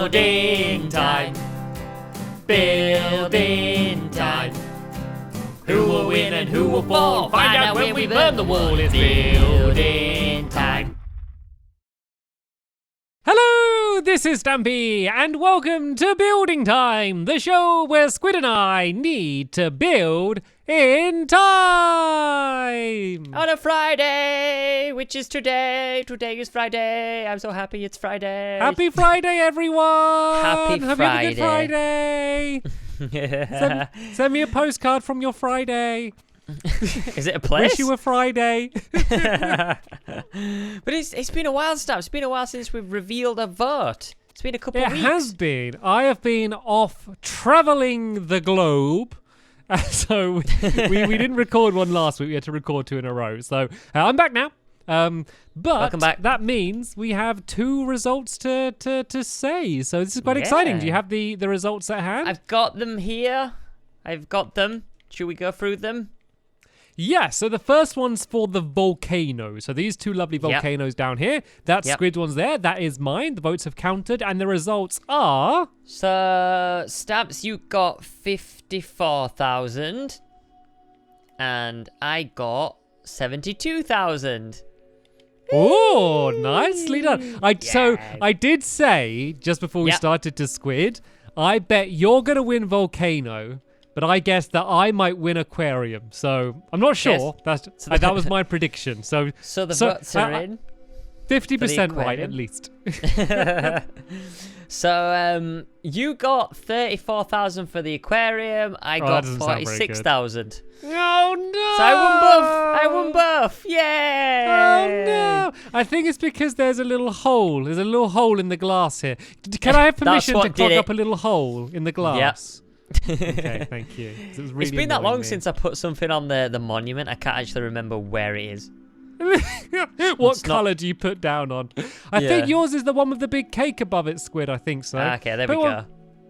Building time. Building time. Who will win and who will fall? Find out when we burn the wall. It's building time. Hello, this is Stampy, and welcome to Building Time, the show where Squid and I need to build in time. On a Friday, which is today. Today is Friday. I'm so happy it's Friday. Happy Friday, everyone. Happy Hope Friday. you have a good Friday. Send me a postcard from your Friday. Is it a place? Wish you were Friday. But it's been a while, Stamp. It's been a while since we've revealed a vote. It's been a couple of weeks. It has been. I have been off traveling the globe. So we didn't record one last week. We had to record two in a row. So I'm back now. But Welcome back. That means we have two results to say. So this is quite exciting. Do you have the results at hand? I've got them here. I've got them. Should we go through them? Yeah, so the first one's for the volcano. So these two lovely volcanoes down here. That Squid one's there. That is mine. The votes have counted. And the results are... So, Stamps, you got 54,000. And I got 72,000. Oh, nicely done. So I did say, just before we started to Squid, I bet you're going to win volcano. But I guess that I might win aquarium, so I'm not sure. Yes. That was my prediction. So the votes are in. 50% right at least. So you got 34,000 for the aquarium. I got 46,000. Oh no! So I won both. Yay! Oh no! I think it's because there's a little hole. There's a little hole in the glass here. Can I have permission to clog up a little hole in the glass? Yep. Okay, thank you. It's been that long since I put something on the monument. I can't actually remember where it is. What colour do you put down on? I think yours is the one with the big cake above it, Squid. I think so. Okay, there we go.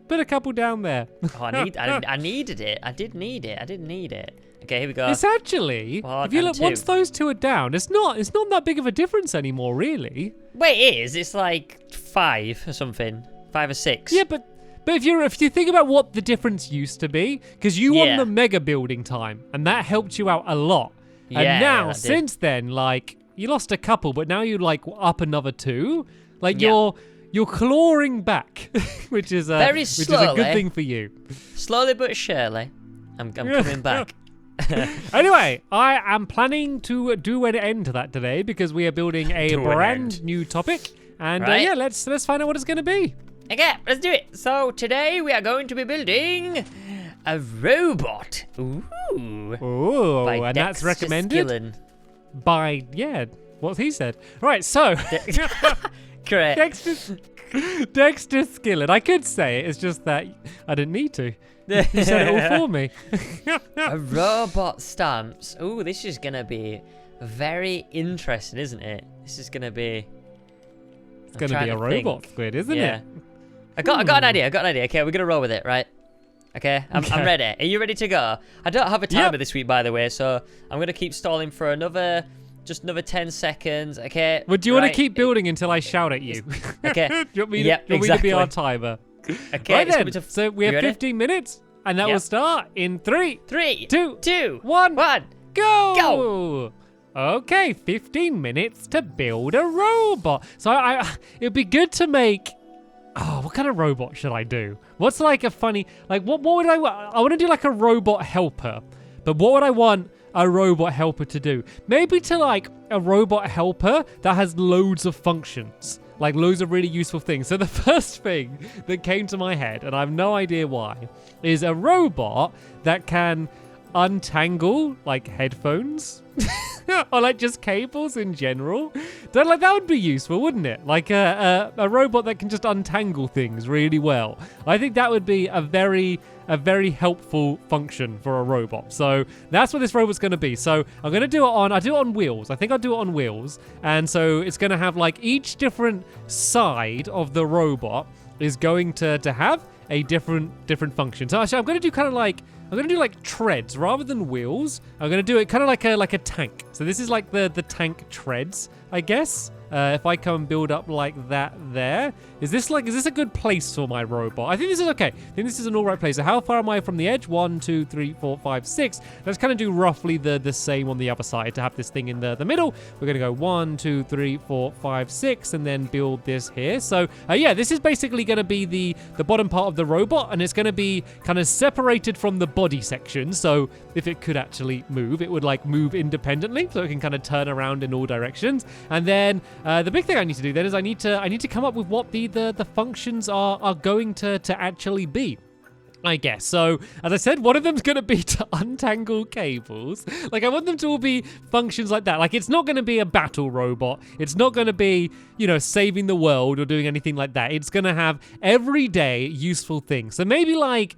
Put a couple down there. Oh, I needed it. I did need it. I didn't need it. Okay, here we go. It's actually, if you look, once those two are down, it's not that big of a difference anymore, really. Wait, it is. It's like 5 or something. 5 or 6. Yeah, but if you think about what the difference used to be, because you won the mega building time, and that helped you out a lot. And now, since then, like, you lost a couple, but now you're like up another 2. Like you're clawing back, which is a good thing for you. Slowly but surely, I'm coming back. Anyway, I am planning to do an end to that today because we are building a brand new topic, and let's find out what it's going to be. Okay, let's do it. So today we are going to be building a robot. Ooh, and that's recommended Skillen. by what he said. Right, so correct. Dexter Skillen. I could say it. It's just that I didn't need to. You said it all for me. A robot Stamps. Ooh, this is gonna be very interesting, isn't it? This is gonna be. It's gonna be a robot Squid, isn't it? I got an idea. Okay, we're gonna roll with it, right? Okay, I'm ready. Are you ready to go? I don't have a timer this week, by the way, so I'm gonna keep stalling for another 10 seconds. Okay. Well, do you want to keep building until I shout at you? Okay. Do you want me to be our timer? Okay. Right then. So we have 15 minutes, and that will start in 3, 2, 1, go! Okay, 15 minutes to build a robot. So it'd be good to make. Oh, what kind of robot should I do? What's like a funny, like what would I want to do like a robot helper, but what would I want a robot helper to do? Maybe to like a robot helper that has loads of functions, like loads of really useful things. So the first thing that came to my head, and I have no idea why, is a robot that can untangle like headphones or like just cables in general. That would be useful, wouldn't it? Like a robot that can just untangle things really well. I think that would be a very helpful function for a robot. So that's what this robot's going to be. So I'm going to do it on wheels. I think I'll do it on wheels. And so it's going to have like each different side of the robot is going to have a different function. So actually I'm going to do kind of like I'm going to do like treads rather than wheels. I'm going to do it kind of like a tank. So this is like the tank treads, I guess. if I come and build up like that there, is this a good place for my robot? I think this is okay. I think this is an all right place. So how far am I from the edge? 1, 2, 3, 4, 5, 6. Let's kind of do roughly the same on the other side to have this thing in the middle. We're going to go 1, 2, 3, 4, 5, 6, and then build this here. So yeah, this is basically going to be the bottom part of the robot, and it's going to be kind of separated from the body section. So if it could actually move, it would like move independently, so it can kind of turn around in all directions. And then the big thing I need to do then is I need to come up with what the functions are going to actually be, I guess. So, as I said, one of them's going to be to untangle cables. Like, I want them to all be functions like that. Like, it's not going to be a battle robot. It's not going to be, saving the world or doing anything like that. It's going to have everyday useful things. So maybe like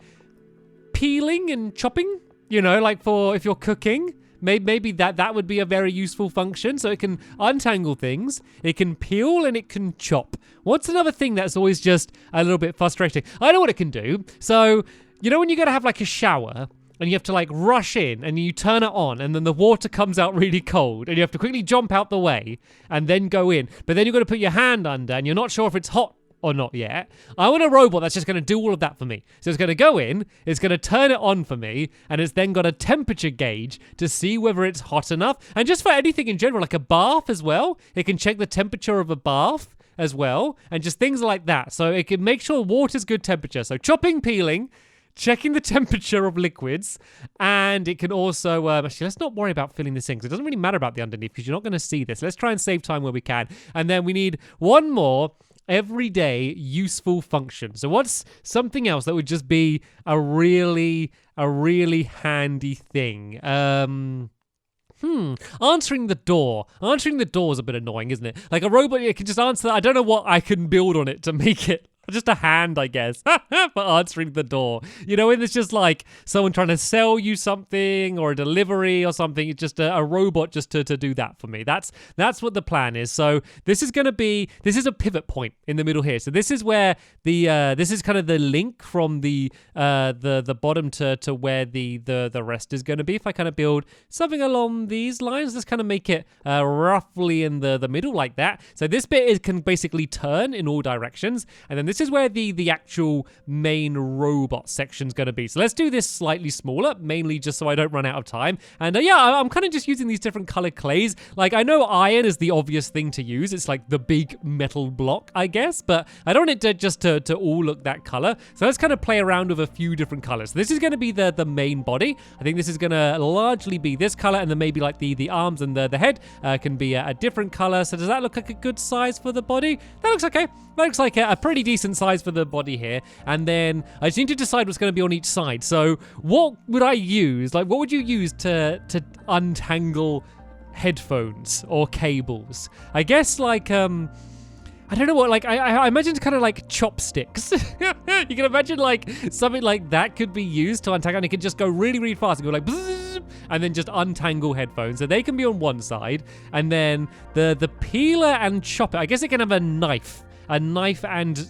peeling and chopping, like for if you're cooking. Maybe that would be a very useful function. So it can untangle things, it can peel, and it can chop. What's another thing that's always just a little bit frustrating? I know what it can do. So, when you got to have like a shower and you have to like rush in and you turn it on and then the water comes out really cold and you have to quickly jump out the way and then go in. But then you've got to put your hand under and you're not sure if it's hot or not yet. I want a robot that's just going to do all of that for me. So it's going to go in, it's going to turn it on for me, and it's then got a temperature gauge to see whether it's hot enough. And just for anything in general, like a bath as well, it can check the temperature of a bath as well, and just things like that. So it can make sure water's good temperature. So chopping, peeling, checking the temperature of liquids, and it can also actually, let's not worry about filling this in because it doesn't really matter about the underneath because you're not going to see this. Let's try and save time where we can. And then we need one more everyday useful function. So what's something else that would just be a really handy thing? Answering the door. Answering the door is a bit annoying, isn't it? Like a robot, it can just answer that. I don't know what I can build on it to make it just a hand, I guess, for answering the door. And it's just like someone trying to sell you something or a delivery or something. It's just a robot just to do that for me. That's what the plan is. So this is a pivot point in the middle here. So this is where this is kind of the link from the bottom to where the rest is going to be. If I kind of build something along these lines, let's kind of make it roughly in the middle like that. So this bit can basically turn in all directions, and then this is where the actual main robot section's going to be. So let's do this slightly smaller, mainly just so I don't run out of time. And I'm kind of just using these different colored clays. Like, I know iron is the obvious thing to use. It's like the big metal block, I guess, but I don't want it to all look that color. So let's kind of play around with a few different colors. So this is going to be the main body. I think this is going to largely be this color, and then maybe like the arms and the head can be a different color. So does that look like a good size for the body? That looks okay. That looks like a pretty decent size for the body here. And then I just need to decide what's going to be on each side. So what would I use? Like, what would you use to untangle headphones or cables? I guess like I don't know what, like, I imagine kind of like chopsticks. You can imagine like something like that could be used to untangle, and it can just go really, really fast and go like, bzzz, and then just untangle headphones. So they can be on one side, and then the peeler and chopper, I guess it can have a knife and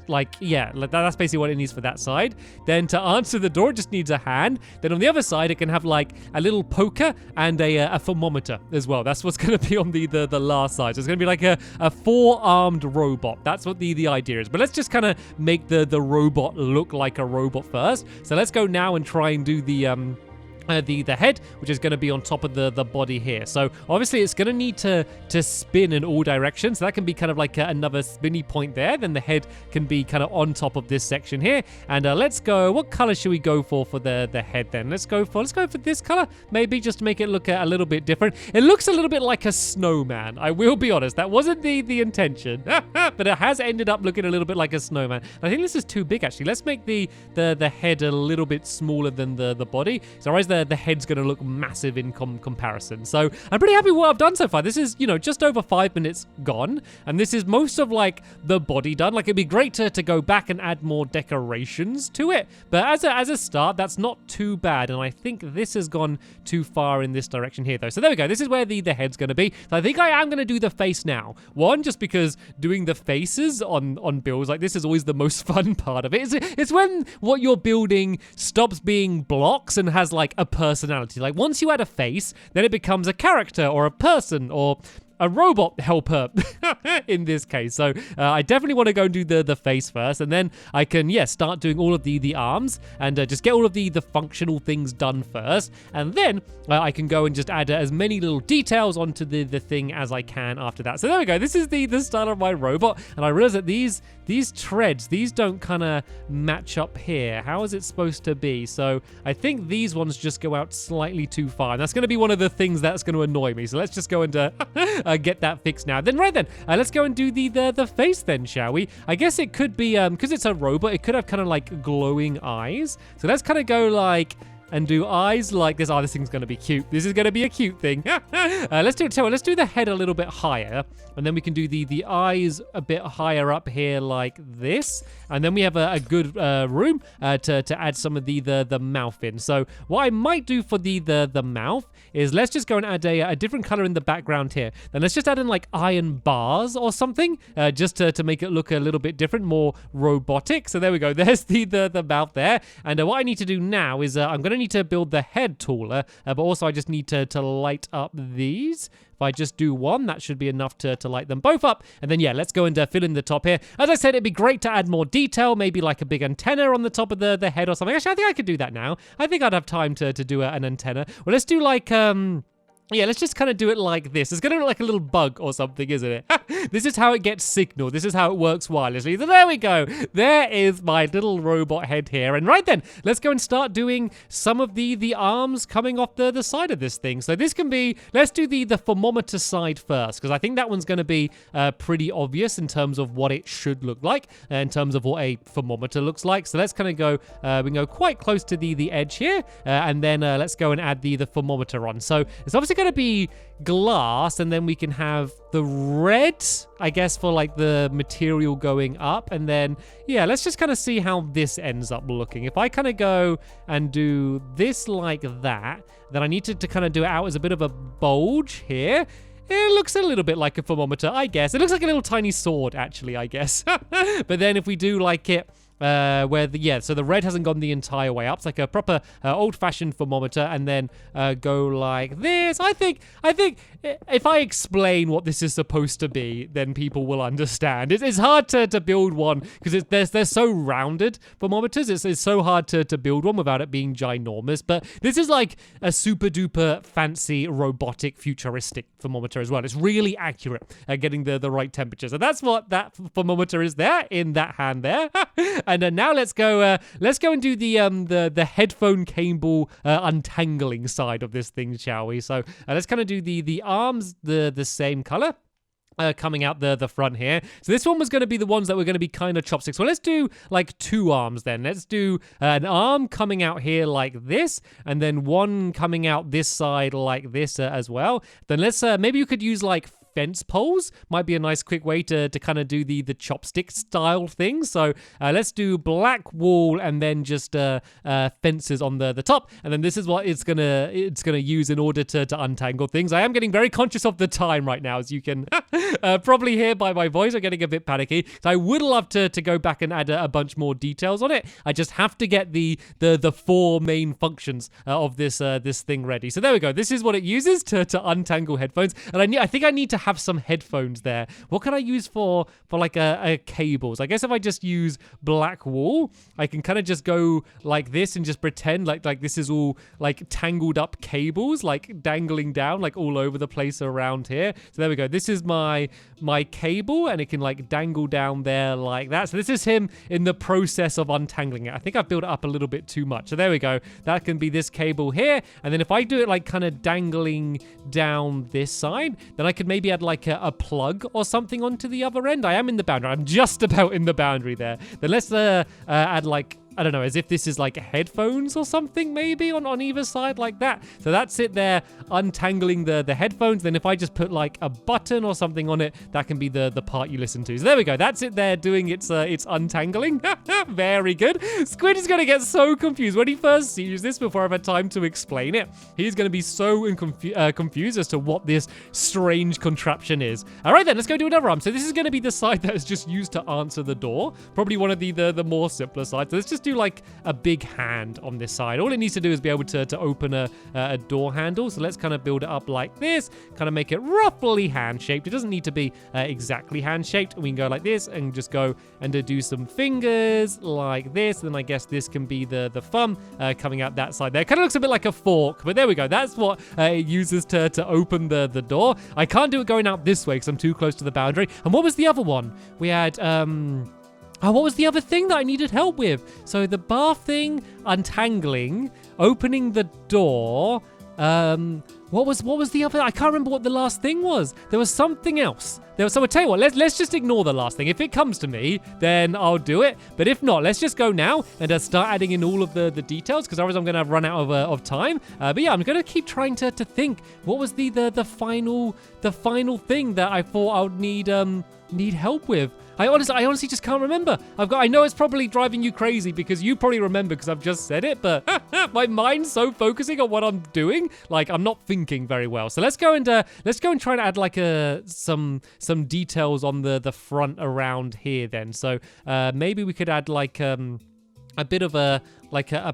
like, yeah, that's basically what it needs for that side. Then to answer the door, it just needs a hand. Then on the other side, it can have like a little poker and a thermometer as well. That's what's going to be on the last side. So it's going to be like a four-armed robot. That's what the idea is. But let's just kind of make the robot look like a robot first. So let's go now and try and do the head, which is going to be on top of the body here. So obviously it's going to need to spin in all directions. So that can be kind of like another spinny point there. Then the head can be kind of on top of this section here. And let's go, what color should we go for the head then? Let's go for this color, maybe, just to make it look a little bit different. It looks a little bit like a snowman. I will be honest, that wasn't the intention, but it has ended up looking a little bit like a snowman. I think this is too big actually. Let's make the head a little bit smaller than the body. So otherwise the head's going to look massive in comparison. So I'm pretty happy with what I've done so far. This is, just over 5 minutes gone, and this is most of like the body done. Like, it'd be great to go back and add more decorations to it, but as a start, that's not too bad. And I think this has gone too far in this direction here though. So there we go. This is where the head's going to be. So I think I am going to do the face now. One, just because doing the faces on builds like this is always the most fun part of it. It's when what you're building stops being blocks and has like a personality. Like, once you add a face, then it becomes a character or a person or a robot helper in this case. So I definitely want to go and do the face first, and then I can, start doing all of the arms and just get all of the functional things done first, and then I can go and just add as many little details onto the thing as I can after that. So there we go. This is the start of my robot, and I realize that these treads, these don't kind of match up here. How is it supposed to be? So I think these ones just go out slightly too far, and that's going to be one of the things that's going to annoy me. So let's just go and get that fixed now. Then let's go and do the face then, shall we? I guess it could be, because it's a robot, it could have kind of like glowing eyes. So let's kind of go like and do eyes like this. Oh, this thing's going to be cute. This is going to be a cute thing. Let's do the head a little bit higher, and then we can do the eyes a bit higher up here like this, and then we have a good room to add some of the mouth in. So what I might do for the mouth is let's just go and add a different color in the background here. Then let's just add in like iron bars or something, just to make it look a little bit different, more robotic. So there we go. There's the mouth there. And what I need to do now is I'm going to need to build the head taller, but also I just need to light up these. If I just do one, that should be enough to light them both up. And then, let's go and fill in the top here. As I said, it'd be great to add more detail, maybe like a big antenna on the top of the head or something. Actually, I think I could do that now. I think I'd have time to do an antenna. Well, let's do like, let's just kind of do it like this. It's going to look like a little bug or something, isn't it? This is how it gets signal. This is how it works wirelessly. So there we go. There is my little robot head here. And right then, let's go and start doing some of the arms coming off the side of this thing. So this can be, let's do the thermometer side first, because I think that one's going to be pretty obvious in terms of what it should look like, in terms of what a thermometer looks like. So let's kind of go, we can go quite close to the edge here, and then let's go and add the thermometer on. So it's obviously going to be glass, and then we can have the red, I guess, for like the material going up. And then let's just kind of see how this ends up looking. If I kind of go and do this like that, then I need to kind of do it out as a bit of a bulge here. It looks a little bit like a thermometer, I guess. It looks like a little tiny sword, actually, I guess. But then if we do like it so the red hasn't gone the entire way up. It's like a proper old-fashioned thermometer, and then go like this. I think if I explain what this is supposed to be, then people will understand. It's hard to build one because they're so rounded thermometers. It's so hard to build one without it being ginormous. But this is like a super-duper fancy, robotic, futuristic thermometer as well. It's really accurate at getting the right temperature. So that's what that thermometer is there in that hand there. And now let's go and do the headphone cable untangling side of this thing, shall we? So let's kind of do the arms the same color. Coming out the front here. So this one was going to be the ones that were going to be kind of chopsticks. Well, let's do like two arms then. Let's do an arm coming out here like this, and then one coming out this side like this as well. Then let's maybe you could use like fence poles. Might be a nice quick way to kind of do the chopstick style thing. So let's do black wool and then just fences on the top, and then this is what it's gonna use in order to untangle things. I am getting very conscious of the time right now, as you can probably hear by my voice. I'm getting a bit panicky, so I would love to go back and add a bunch more details on it. I just have to get the four main functions of this thing ready. So there we go. This is what it uses to untangle headphones, and I think I need to have some headphones there. What can I use for like a cables? I guess if I just use black wool, I can kind of just go like this and just pretend like this is all like tangled up cables, like dangling down like all over the place around here. So there we go. This is my cable, and it can like dangle down there like that. So this is him in the process of untangling it. I think I've built it up a little bit too much. So there we go. That can be this cable here. And then if I do it like kind of dangling down this side, then I could maybe add like a plug or something onto the other end. I am in the boundary. I'm just about in the boundary there. Then let's add like, I don't know, as if this is like headphones or something maybe on either side like that. So that's it there, untangling the headphones. Then if I just put like a button or something on it, that can be the part you listen to. So there we go. That's it there doing its untangling. Very good. Squid is going to get so confused when he first sees this before I've had time to explain it. He's going to be so confused as to what this strange contraption is. All right then, let's go do another arm. So this is going to be the side that is just used to answer the door. Probably one of the more simpler sides. So let's just just do like a big hand on this side. All it needs to do is be able to open a door handle. So let's kind of build it up like this, kind of make it roughly hand-shaped. It doesn't need to be exactly hand-shaped. We can go like this and just go and do some fingers like this. Then I guess this can be the thumb coming out that side there. Kind of looks a bit like a fork, but there we go. That's what it uses to open the door. I can't do it going out this way because I'm too close to the boundary. And what was the other one? We had, what was the other thing that I needed help with? So the bar thing, untangling, opening the door. What was the other? I can't remember what the last thing was. There was something else. So I'll tell you what, let's just ignore the last thing. If it comes to me, then I'll do it. But if not, let's just go now and start adding in all of the details, because otherwise I'm going to run out of time. But yeah, I'm going to keep trying to think. What was the final thing that I thought I would need help with? I honestly just can't remember. I know it's probably driving you crazy because you probably remember because I've just said it, but my mind's so focusing on what I'm doing, like I'm not thinking very well. So let's go and try and add like some details on the front around here then. So maybe we could add like a bit of a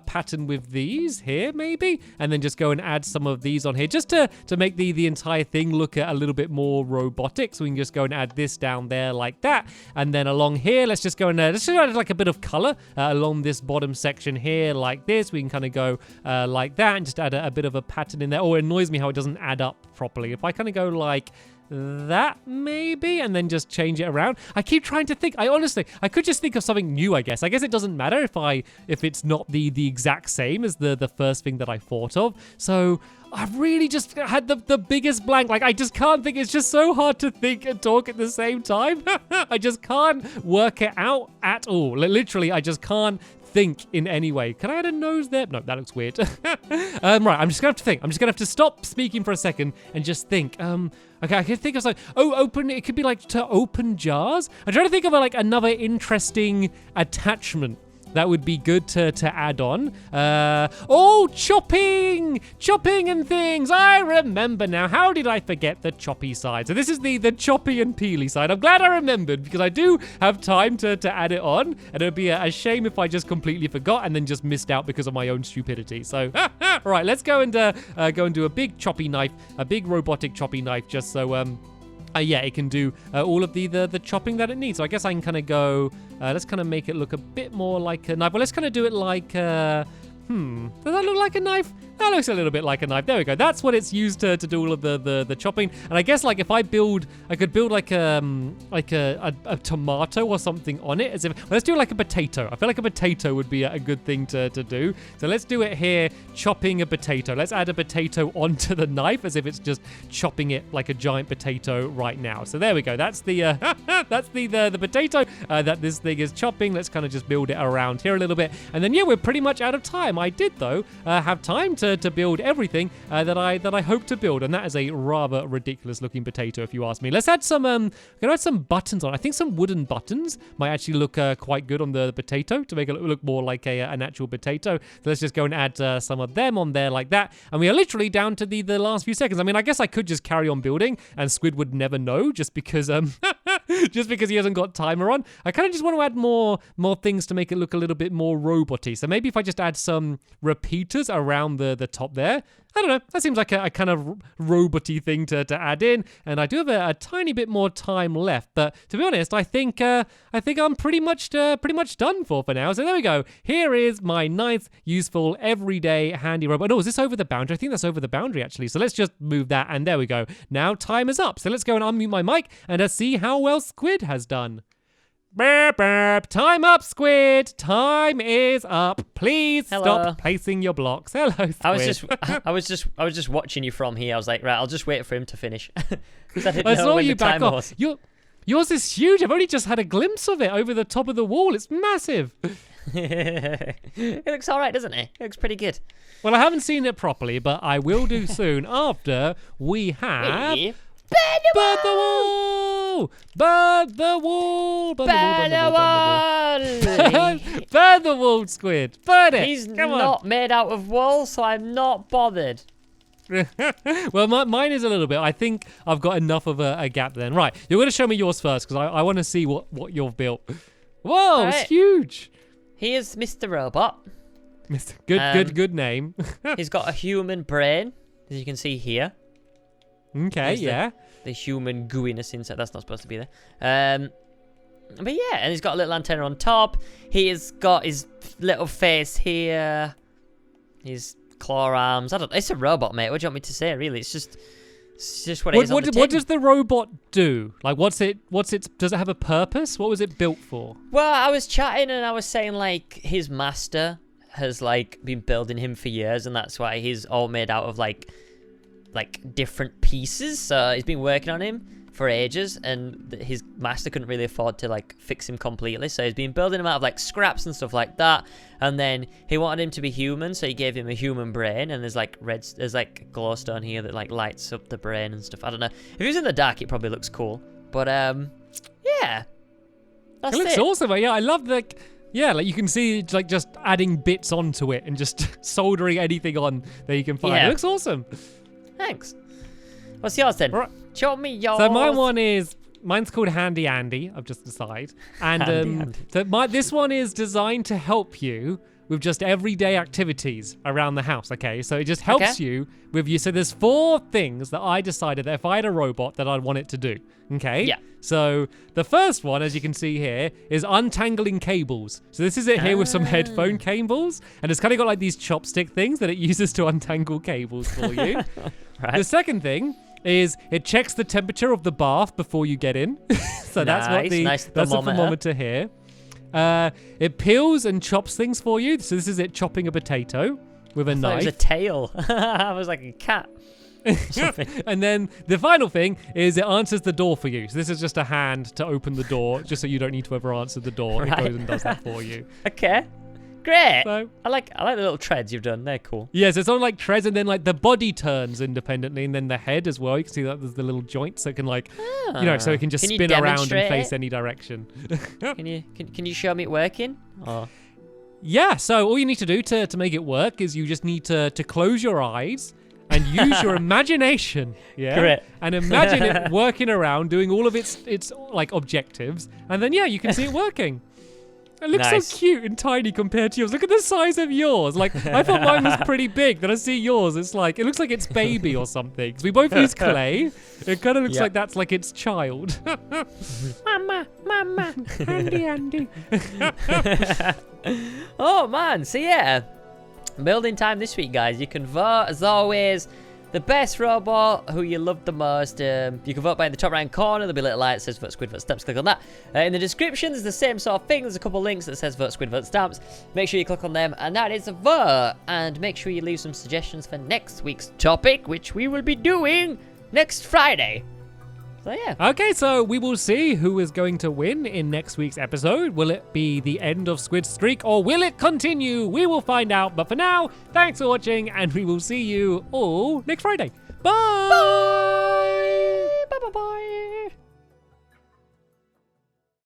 pattern with these here maybe, and then just go and add some of these on here just to make the entire thing look a little bit more robotic. So we can just go and add this down there like that, and then along here let's just go and let's just add like a bit of color along this bottom section here like this. We can kind of go like that and just add a bit of a pattern in there. Oh, it annoys me how it doesn't add up properly. If I kind of go like that maybe, and then just change it around. I keep trying to think. I could just think of something new, I guess. It doesn't matter if it's not the exact same as the first thing that I thought of. So I've really just had the biggest blank. Like, I just can't think. It's just so hard to think and talk at the same time. I just can't work it out at all. Literally, I just can't think in any way. Can I add a nose there? No, that looks weird. Right, I'm just gonna have to think. I'm just gonna have to stop speaking for a second and just think. Okay, I can think of something. Oh, open. It could be like to open jars. I'm trying to think of like another interesting attachment that would be good to add on. Chopping and things. I remember now. How did I forget the choppy side? So this is the choppy and peely side. I'm glad I remembered because I do have time to add it on, and it would be a shame if I just completely forgot and then just missed out because of my own stupidity. So, right, let's go and do a big choppy knife, a big robotic choppy knife, just so yeah, it can do all of the chopping that it needs. So I guess I can kind of go, let's kind of make it look a bit more like a knife. Well, let's kind of do it like, does that look like a knife? That looks a little bit like a knife. There we go. That's what it's used to do all of the chopping. And I guess like if I could build like a tomato or something on it. Well, let's do like a potato. I feel like a potato would be a good thing to do. So let's do it here, chopping a potato. Let's add a potato onto the knife as if it's just chopping it like a giant potato right now. So there we go. That's the that's the potato that this thing is chopping. Let's kind of just build it around here a little bit. And then yeah, we're pretty much out of time. I did though have time to build everything that I hope to build, and that is a rather ridiculous looking potato if you ask me. Let's add some I'm gonna add some buttons on. I think some wooden buttons might actually look quite good on the potato to make it look more like an actual potato. So let's just go and add some of them on there like that, and we are literally down to the last few seconds. I mean, I guess I could just carry on building and Squid would never know just because just because he hasn't got timer on. I kind of just want to add more things to make it look a little bit more roboty. So maybe if I just add some repeaters around the top there. I don't know. That seems like a kind of robot-y thing to add in. And I do have a tiny bit more time left. But to be honest, I think I'm pretty much done for now. So there we go. Here is my nice, useful, everyday, handy robot. Oh, is this over the boundary? I think that's over the boundary, actually. So let's just move that. And there we go. Now time is up. So let's go and unmute my mic and see how well Squid has done. Burp, burp. Time up, Squid. Time is up. Please stop placing your blocks. Hello, Squid. I was just watching you from here. I was like, right, I'll just wait for him to finish because I didn't know when the timer was. Yours is huge. I've only just had a glimpse of it over the top of the wall. It's massive. It looks all right, doesn't it? It looks pretty good. Well, I haven't seen it properly, but I will do soon after we have. Burn the wall! Burn the wall! Burn the wall! Burn the wall, Squid! Burn it! He's not made out of wool, so I'm not bothered. Well, mine is a little bit. I think I've got enough of a gap then. Right, you're going to show me yours first because I want to see what you've built. Whoa, it's huge! he is Mr. Robot. Good name. He's got a human brain, as you can see here. Okay, yeah. The human gooiness inside. That's not supposed to be there. But yeah, and he's got a little antenna on top. He has got his little face here. His claw arms. It's a robot, mate. What do you want me to say? Really, it's just what it is on the tin. What does the robot do? Like, what's it? Does it have a purpose? What was it built for? Well, I was chatting and I was saying like his master has like been building him for years, and that's why he's all made out of like different pieces. So he's been working on him for ages, and his master couldn't really afford to like fix him completely, so he's been building him out of like scraps and stuff like that. And then he wanted him to be human, so he gave him a human brain, and there's like glowstone here that like lights up the brain and stuff. I don't know, if he was in the dark it probably looks cool, but yeah, that's it. Looks awesome. Yeah, I love like you can see like just adding bits onto it and just soldering anything on that you can find. It looks awesome. Thanks. What's yours then? Right. Show me yours. So mine's called Handy Andy, I've just decided. And this one is designed to help you with just everyday activities around the house, okay? So it just helps you with you. So there's 4 things that I decided that if I had a robot that I'd want it to do, okay? Yeah. So the first one, as you can see here, is untangling cables. So this is it here with some headphone cables. And it's kind of got like these chopstick things that it uses to untangle cables for you. Right. The second thing is it checks the temperature of the bath before you get in. So that's the thermometer here. It peels and chops things for you. So this is it chopping a potato with a knife. It was a tail. I was like a cat. And then the final thing is it answers the door for you. So this is just a hand to open the door, just so you don't need to ever answer the door. Right. It goes and does that for you. Okay. Great. So, I like the little treads you've done. They're cool. Yes, it's on like treads, and then like the body turns independently, and then the head as well. You can see that there's the little joint, so it can like, so it can just spin around and face any direction. Can you show me it working? Oh. Yeah. So all you need to do to make it work is you just need to close your eyes and use your imagination. Yeah. Great. And imagine it working around, doing all of its like objectives, and then you can see it working. It looks so cute and tiny compared to yours. Look at the size of yours. Like, I thought mine was pretty big. Then I see yours. It looks like it's baby or something. Because we both use clay. It kind of looks like that's like its child. Mama, Andy. Oh, man. So, yeah. Building time this week, guys. You can vote, as always. The best robot, who you love the most. You can vote by in the top right corner. There'll be a little light that says vote Squid, vote Stamps. Click on that. In the description, there's the same sort of thing. There's a couple links that says vote Squid, vote Stamps. Make sure you click on them, and that is a vote. And make sure you leave some suggestions for next week's topic, which we will be doing next Friday. So, yeah. Okay, so we will see who is going to win in next week's episode. Will it be the end of Squid's streak, or will it continue? We will find out. But for now, thanks for watching, and we will see you all next Friday. Bye! Bye!